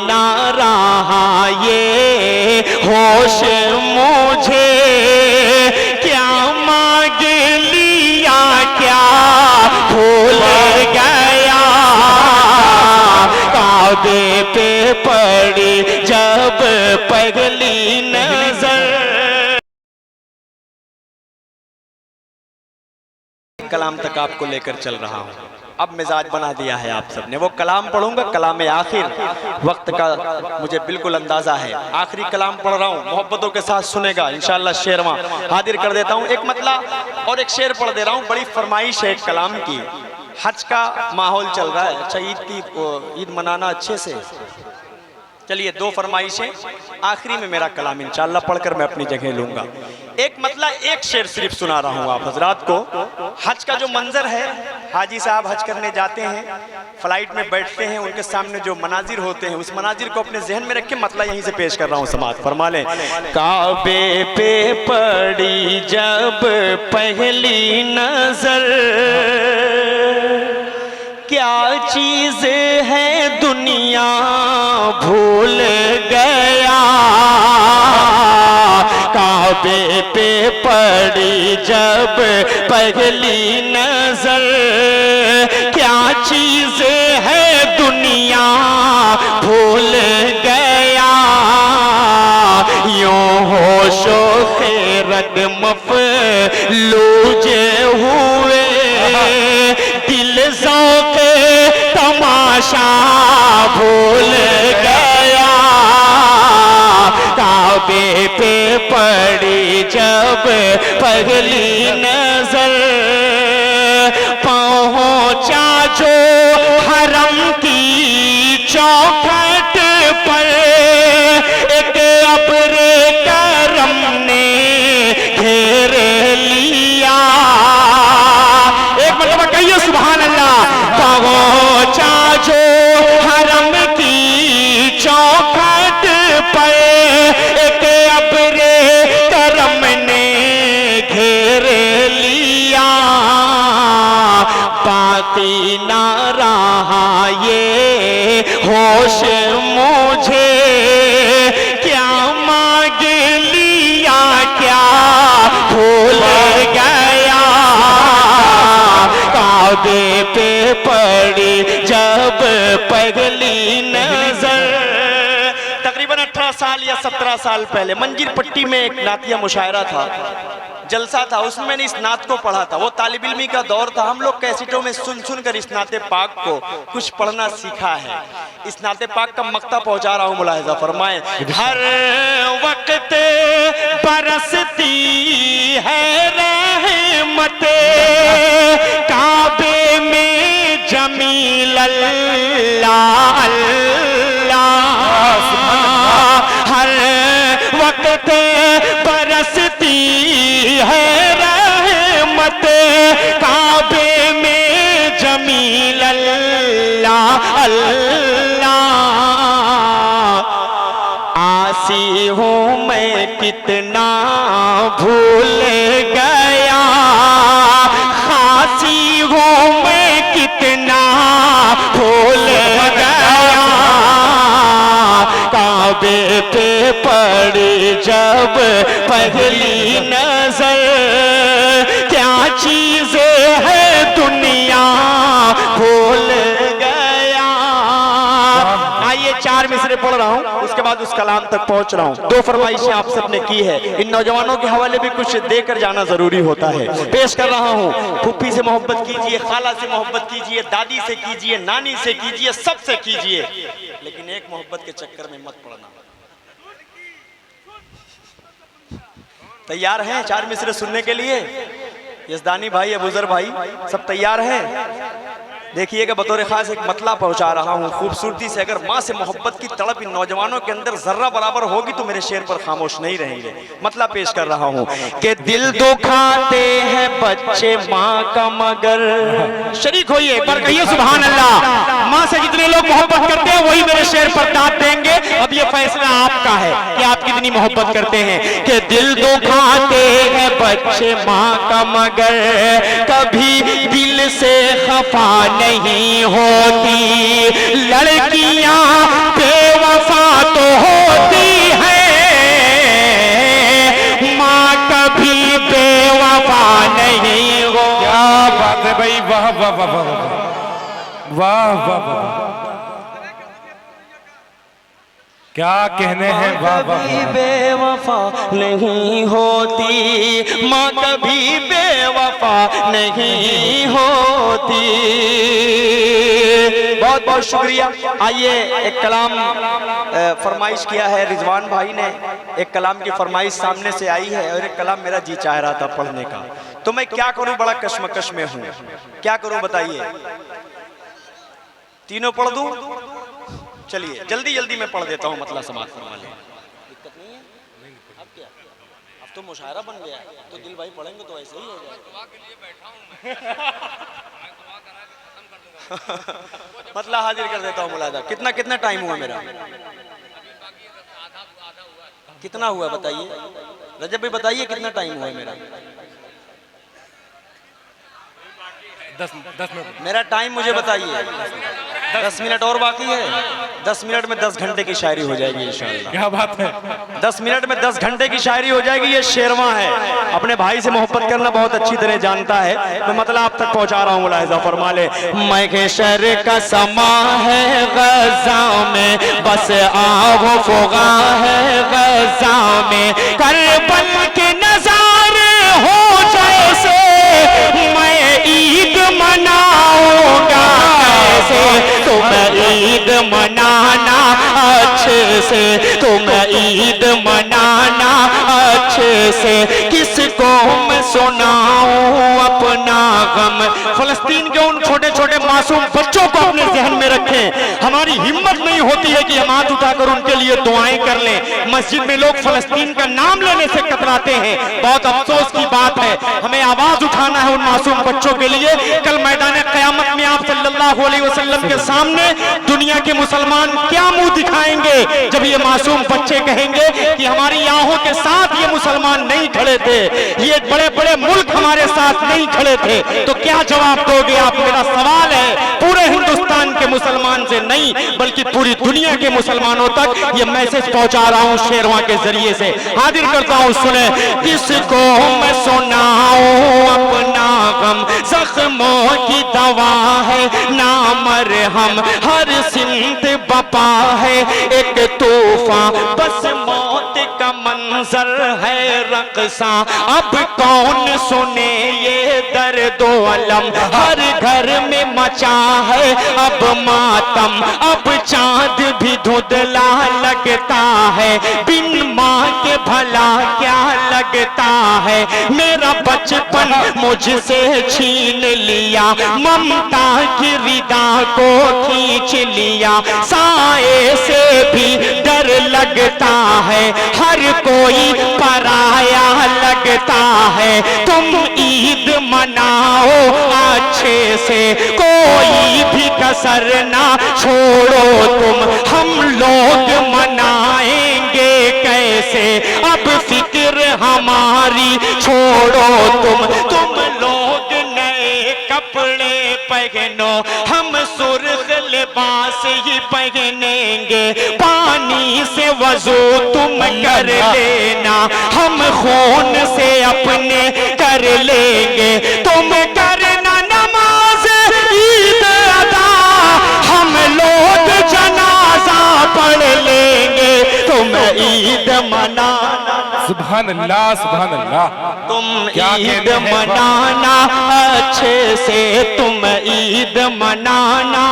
ना रहा ये होश मुझे, क्या मांग लिया क्या भूल गया, काबे पे पड़ी जब पहली नजर। कलाम तक आपको लेकर चल रहा हूँ, अब मिजाज बना दिया है आप सबने। वो कलाम पढ़ूंगा, कलाम आखिर, वक्त का मुझे बिल्कुल अंदाजा है। आखिरी कलाम पढ़ रहा हूँ, मोहब्बतों के साथ सुनेगा इंशाअल्लाह। शेरवा हाजिर कर देता हूँ, एक मतला और एक शेर पढ़ दे रहा हूँ। बड़ी फरमाइश है एक कलाम की। हज का माहौल चल रहा है, अच्छा ईद मनाना अच्छे से। चलिए दो फरमाइशें, आखिरी में मेरा कलाम इंशाअल्लाह पढ़कर मैं अपनी जगह लूंगा। एक मतलब एक शेर सिर्फ सुना रहा हूँ आप हजरात को। हज का जो मंजर है, हाजी साहब हज करने जाते हैं, फ्लाइट में बैठते हैं, उनके सामने जो मनाजिर होते हैं, उस मनाजिर को अपने जहन में रख के मतलब यहीं से पेश कर रहा हूँ। समात फरमा लें। काबे पे पड़ी जब पहली नजर, क्या चीज है दुनिया भूल गया, काबे पे पड़ी जब पहली नजर, क्या चीज है दुनिया भूल गया, यूं होशो खैरत मफलूज हुए, दिल ज़ौक़ तमाशा भूल गया, काबे पे पड़ी जब पहली नजर, पहुंचा जो हरम की चौखट पर, एक अब्र करम ने घेर लिया। एक मतलब कहिए सुभान अल्लाह। पहुंचा जो हरम की चौखट पर, एक अब्र करम ने घेर लिया, बाकी ना रहा ये होश मुझे, क्या मांग लिया क्या भूल गया, काबे पे पड़ी जब पहली नजर। तकरीबन 18 साल या 17 साल पहले मंजीर पट्टी में एक नातिया मुशायरा था, जलसा था, उसमें मैंने इस नात को पढ़ा था। वो तालिब इल्मी का दौर था, हम लोग कैसेटों में सुन सुन कर इस नाते पाक को कुछ पढ़ना सीखा है। इस नाते पाक का मक्ता पहुंचा रहा हूँ, मुलाहिजा फरमाएं। हर वक्त बरसती है रहमत, काबे में जमील अल्लाह अल्लाह, हर वक्त बरसती है रहमत, काबे में जमील अल्लाह अल्लाह, आसी हूँ मैं कितना भूल गया, खासी हूँ मैं कितना भूल गया, काबे पे पड़ी जब पहली नजर, क्या चीज है दुनिया भूल गया। आइए 4 मिसरे पढ़ रहा हूँ, उसके बाद उस कलाम तक पहुंच रहा हूँ। 2 फरमाइशें आप सबने की है, इन नौजवानों के हवाले भी कुछ देकर जाना जरूरी होता है। पेश कर रहा हूँ। फुप्पी से मोहब्बत कीजिए, खाला से मोहब्बत कीजिए, दादी से कीजिए, नानी से कीजिए, सबसे कीजिए, लेकिन एक मोहब्बत के चक्कर में मत पड़ना। तैयार हैं 4 मिसरे सुनने के लिए? यजदानी भाई, अबूजर भाई, सब तैयार हैं? देखिएगा बतौर खास एक मतला पहुंचा रहा हूँ खूबसूरती से। अगर माँ से मोहब्बत की तड़प इन नौजवानों के अंदर जर्रा बराबर होगी तो मेरे शेर पर खामोश नहीं रहेंगे। मतला पेश कर रहा हूँ कि दिल दुखाते हैं बच्चे माँ का मगर। शरीक होइए, एक बार कहिए सुभान अल्लाह। माँ से जितने लोग मोहब्बत करते हैं वही मेरे शेर पर दाद देंगे। अब ये फैसला आपका है कि आप कितनी मोहब्बत करते हैं। कि दिल दुखाते हैं बच्चे माँ का मगर, कभी दिल से खफा नहीं होती लड़कियां वाह वाह वाह, क्या कहने हैं, वाह वाह कभी वाह। बेवफा नहीं होती, माँ कभी बेवफा नहीं होती। बहुत बहुत शुक्रिया। आइए एक कलाम फरमाइश किया है रिजवान भाई ने, एक कलाम की फरमाइश सामने से आई है और एक कलाम मेरा जी चाह रहा था पढ़ने का, तो मैं क्या करूं, बड़ा कश्मकश में हूं, क्या करूं बताइए। तीनों पढ़ दूं? चलिए जल्दी जल्दी मैं पढ़ देता हूँ, मतलब समाज फरमा ले, दिक्कत नहीं है। अब क्या, अब तो मुशायरा बन गया, तो दिल भाई पढ़ेंगे तो ऐसे ही हो जाएगा। मतलब हाजिर कर देता हूँ मुलाजा। कितना कितना टाइम हुआ मेरा, कितना हुआ बताइए, रजब भाई बताइए कितना टाइम हुआ मेरा। 10 मिनट मेरा टाइम मुझे बताइए। 10 मिनट और बाकी है। 10 मिनट में 10 घंटे की शायरी हो जाएगी इंशाअल्लाह। क्या बात है। 10 मिनट में 10 घंटे की शायरी हो जाएगी। ये शेरवा है, अपने भाई से मोहब्बत करना बहुत अच्छी तरह जानता है, मैं मतलब आप तक पहुंचा रहा हूँ, मुलाहिजा फरमा ले। महशर का समा है गज़ा में, बस आओ फुगा है गज़ा में, करबल के नज़ारे हो जैसे, मैं ईद मनाऊंगा कैसे, तुम ईद मनाना अच्छे से, तुम ईद मनाना अच्छे से, किसको मैं सुनाऊं अपना गम। फलस्तीन के उन छोटे छोटे मासूम बच्चों को अपने जहन में रखें। हमारी हिम्मत नहीं होती है कि हम हाथ उठाकर उनके लिए दुआएं कर लें। मस्जिद में लोग फलस्तीन का नाम लेने से कतराते हैं, बहुत अफसोस की बात है। हमें आवाज उठाना है उन मासूम बच्चों के लिए। कल मैदान क़यामत में आप सल्लल्लाहु अलैहि वसल्लम के सामने दुनिया के मुसलमान क्या मुंह दिखाएंगे जब ये मासूम बच्चे कहेंगे कि हमारी आंखों के साथ ये मुसलमान नहीं खड़े थे, ये बड़े बड़े मुल्क हमारे साथ नहीं खड़े थे, तो क्या जवाब दोगे आप। मेरा सवाल है पूरे हिंदुस्तान के मुसलमान से नहीं बल्कि पूरी दुनिया के मुसलमानों तक ये मैसेज पहुंचा रहा हूं शेरवा के जरिए से। हाजिर करता हूं, सुने। किसको मैं सुनाऊं अपना गम, जख्मों की दवा है ना मरहम, हर सिंत बपा है एक तूफान, बस मौत का मंजर है रक़सा, अब कौन सुने ये दर्द अलम, हर घर में मचा है अब मातम, अब चांद भी धुंधला लगता है, बिन माँ के भला क्या लगता है, मेरा बचपन मुझसे छीन लिया, ममता की रिदा को खींच लिया, साए से भी डर लगता है, हर कोई पराया लगता है, तुम ईद मनाओ अच्छे से, कोई भी कसर ना छोड़ो तुम, हम लोग मनाएंगे कैसे, अब फिक्र हमारी छोड़ो तुम लोग नए कपड़े पहनो, हम सुर्ख लिबास ही पहनेंगे, पानी से वजू तुम कर लेना, हम खून से अपने कर लेंगे, तुम करना नमाज ईद अदा, हम लोग जनाजा पढ़ लेंगे, तुम ईद मनाना। सुभान अल्लाह, सुभान अल्लाह। तुम ईद मनाना अच्छे से, तुम ईद मनाना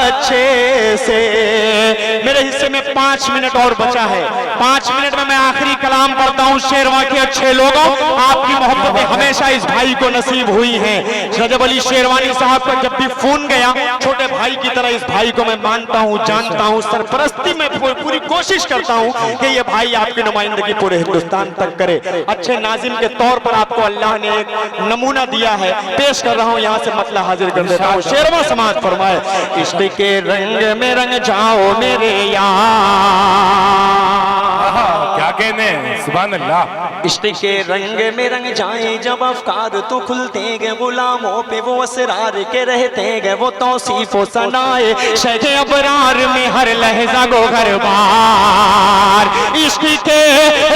अच्छे से। मेरे हिस्से में 5 मिनट और बचा है। 5 मिनट में मैं आखिरी कलाम पढ़ता हूँ। शेरवा के अच्छे लोगों, आपकी मोहब्बतें हमेशा इस भाई को नसीब हुई हैं। रजब अली शेरवानी साहब का जब भी फोन गया, छोटे भाई की तरह इस भाई को मैं मानता हूँ, जानता हूँ, सरपरस्ती में पूरी कोशिश करता हूँ कि ये भाई आपकी नुमाइंदगी पूरे हिंदुस्तान तक करे। अच्छे नाजिम के तौर पर आपको अल्लाह ने एक नमूना दिया है, पेश कर रहा हूँ, यहाँ से मतला हाजिर कर देता हूँ। शेरवा समाज फरमाए, इश्क के रंग में रंग जाओ मेरे यार, क्या कहने हैं, सुभान अल्लाह। इश्क के रंग में रंग जाए जब अफकार तो खुलते गए, गुलामों पे वो असरार के रहते गए, वो तौसीफो सनाए शह अबरार में हर लहजा गो घर बार। इश्क के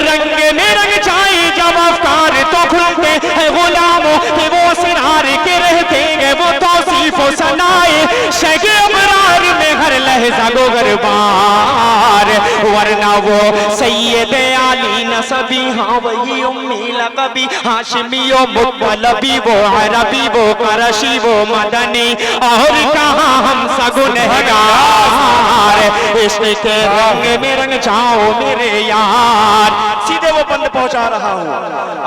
रंग में रंग जाए जब अफकार तो खुलते हैं, गुलामों पे वो असरार के रहते गए, वो तौसीफो सनाए शह अबरार में हर लहजा गो घर बार। वरना वो सैयद आली नसबी, हाँ वही उम्मी लकबी, हाशमी वो मुत्तलबी, वो अरबी वो करशी वो मदनी, और कहाँ हम सगुनहगार। इश्क के रंग में रंग जाओ मेरे यार। सीधे वो बंद पहुंचा रहा हूँ।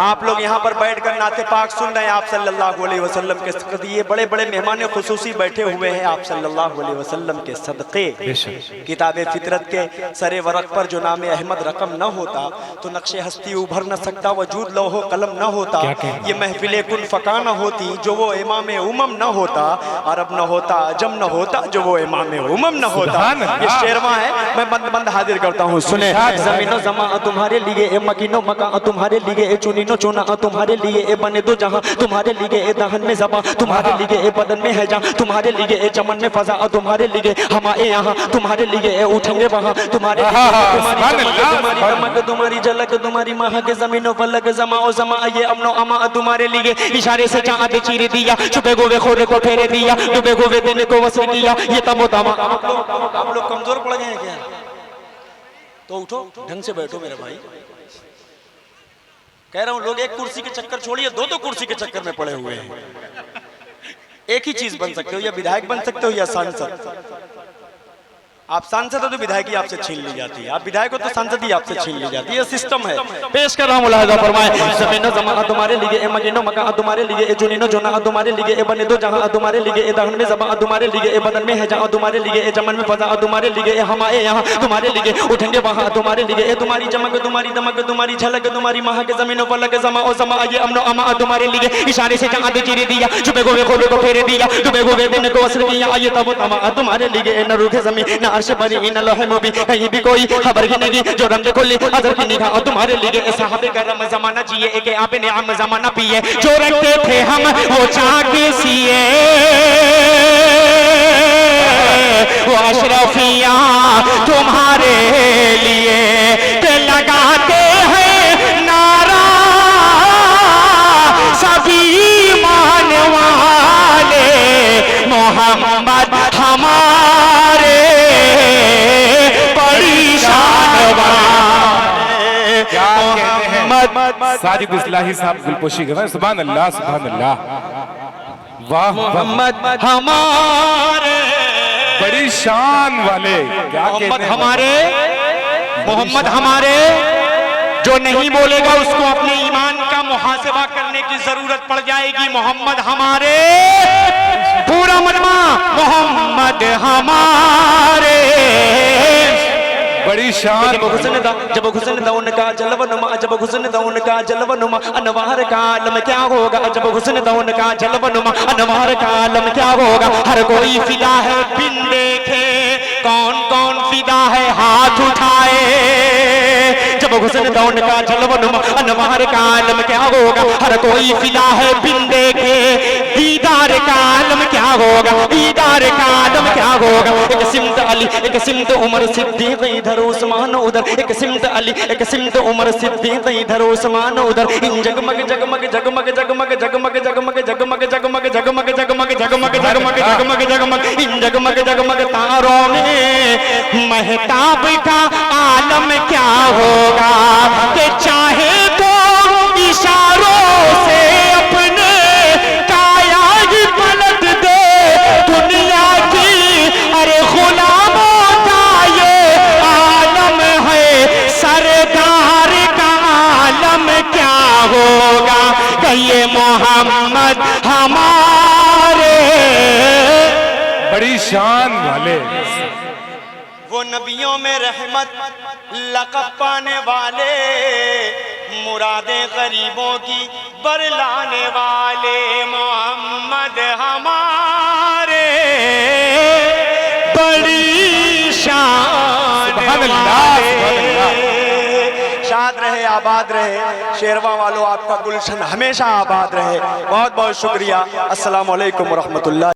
आप लोग यहाँ पर बैठकर नाते पाक सुन रहे हैं, आप सल्लल्लाहु अलैहि वसल्लम के सदक़े, ये बड़े बड़े मेहमान खुसूसी बैठे हुए हैं आप सल्लल्लाहु अलैहि वसल्लम के सदक़े। किताबे फितरत के सरे वरक पर जो नाम अहमद रकम न होता तो नक्शे हस्ती उभर न सकता, वजूद लौहो कलम न होता, ये महफिले कुन फका न होती जो वो इमाम उमम न होता, अरब न होता, अजम न होता जो वो इमाम उमम न होता। ये शेरवा है, मैं बंद बंद हाजिर करता हूँ, सुने। ज़मीनो ज़मा तुम्हारे लिए, ए मकीनो मका तुम्हारे लिए, ए चुनीनो चुना तुम्हारे लिए, ए बने दो जहां तुम्हारे लिए, ए दहन में ज़बा तुम्हारे लिए, ए बदन में है जहां तुम्हारे लिए, ए चमन में फजा तुम्हारे लिए, हमारे यहाँ तुम्हारे लिए, ए उठेंगे वहां तुम्हारे लिए, तुम्हारी चमक तुम्हारी झलक तुम्हारी महक, ज़मीनो फलक ज़मा ओ ज़मा, ये अमनो अमा तुम्हारे लिए, इशारे से चांद चीर दिया, छुपे गोवे खोरे को फेरे दिया, डूबे गोवे दिन को वसर किया, ये तमो तमा। आप लोग कमजोर पड़ गए हैं क्या? तो उठो, ढंग से बैठो मेरे भाई। कह रहा हूं लोग एक कुर्सी के चक्कर छोड़िए, दो दो कुर्सी के चक्कर में पड़े हुए हैं। एक ही चीज बन सकते हो, या विधायक बन सकते हो या सांसद। आप सांसद हो तो विधायकी आपसे छीन ली जाती है, आप विधायक हो तो सांसद ही आपसे छीन ली जाती है, ये सिस्टम है। पेश कर रहा हूं, मुलाहिजा फरमाए। ज़मीनो ज़मा तुम्हारे लिए, ए मकीनो मका तुम्हारे लिए, ए जुनीनो जुना तुम्हारे लिए, ए बने दो जहां तुम्हारे लिए, ए दहन में ज़बा तुम्हारे लिए, ए बदन में है जहां तुम्हारे लिए, ए चमन में फजा तुम्हारे लिए, ए हमारे यहाँ तुम्हारे लिए, उठेंगे वहां तुम्हारे लिए, ए तुम्हारी चमक तुम्हारी दमक तुम्हारी झलक तुम्हारी महक, ज़मीनो फलक ज़मा ओ ज़मा, ये अमनो अमा तुम्हारे लिए, इशारे से चांद चीर दिया, छुपे गोवे खोले को फेरे दिया, डूबे गोवे दिन को वसर किया, ये तब तमा तुम्हारे लिए, न रूखे ज़मीन न अर्श बरी न भी कहीं भी कोई खबर ही नहीं, जो रंग खुली अजर की निगाह तुम्हारे लिए, साहबे करम जमाना जिए, एक आप ने आम जमाना पिए, जो रखते थे हम वो चाके सिए, वो अशरफिया तुम्हारे लिए, के लगाते हैं नारा सभी मान वाले, मोहम्मद हमारे साजिद इस्लाही साहब गुलपोशी कर रहे हैं, सुभान अल्लाह सुभान अल्लाह। वाह मोहम्मद हमारे, बड़ी शान वाले, क्या मोहम्मद हमारे, मोहम्मद हमारे। जो नहीं बोलेगा उसको अपने ईमान का मुहासिबा करने की जरूरत पड़ जाएगी। मोहम्मद हमारे, पूरा मजमा मोहम्मद हमारे, बड़ी शान। जब हुस्न दा उनका जलवनुमा, जब हुस्न दा उनका जलवनुमा, अनवार का आलम क्या होगा, जब हुस्न दा उनका जलवनुमा, अनवार का आलम क्या होगा। हर कोई फिदा है बिन देखे, कौन कौन फिदा है हाथ उठाए, जब हुस्न दा उनका जलवनुमा, अनवार का आलम क्या होगा। हर कोई फिदा है बिन देखे, दीदार का आलम क्या होगा, दीदार का आलम क्या होगा। एक सिमत अली, एक सिमत उमर सिद्दीक, इधर उस्मान उधर, एक सिमत अली, एक सिमत उमर सिद्दीक, इधर उस्मान उधर। इन जगमग जगमग जगमग जगमग जगमग जगमग जगमग जगमग जगमग जगमग जगमग जगमग जगमग जगमग, इन जगमग जगमग तारों में महताब का आलम क्या होगा, कि चाहे तो इशारों से अपने काया ही पलट दे दुनिया की। अरे गुलामों का ये आलम है, सरदार का आलम क्या होगा, कि ये मोहम्मद हमारे। बड़ी शान वाले, वो नबियों में रहमत लक़ब पाने वाले, मुरादें गरीबों की बरलाने वाले, मोहम्मद हमारे। बड़ी शान वाले, शान आबाद रहे। शेरवा वालों, आपका गुलशन हमेशा आबाद रहे। बहुत बहुत शुक्रिया। अस्सलामु अलैकुम व रहमतुल्लाह।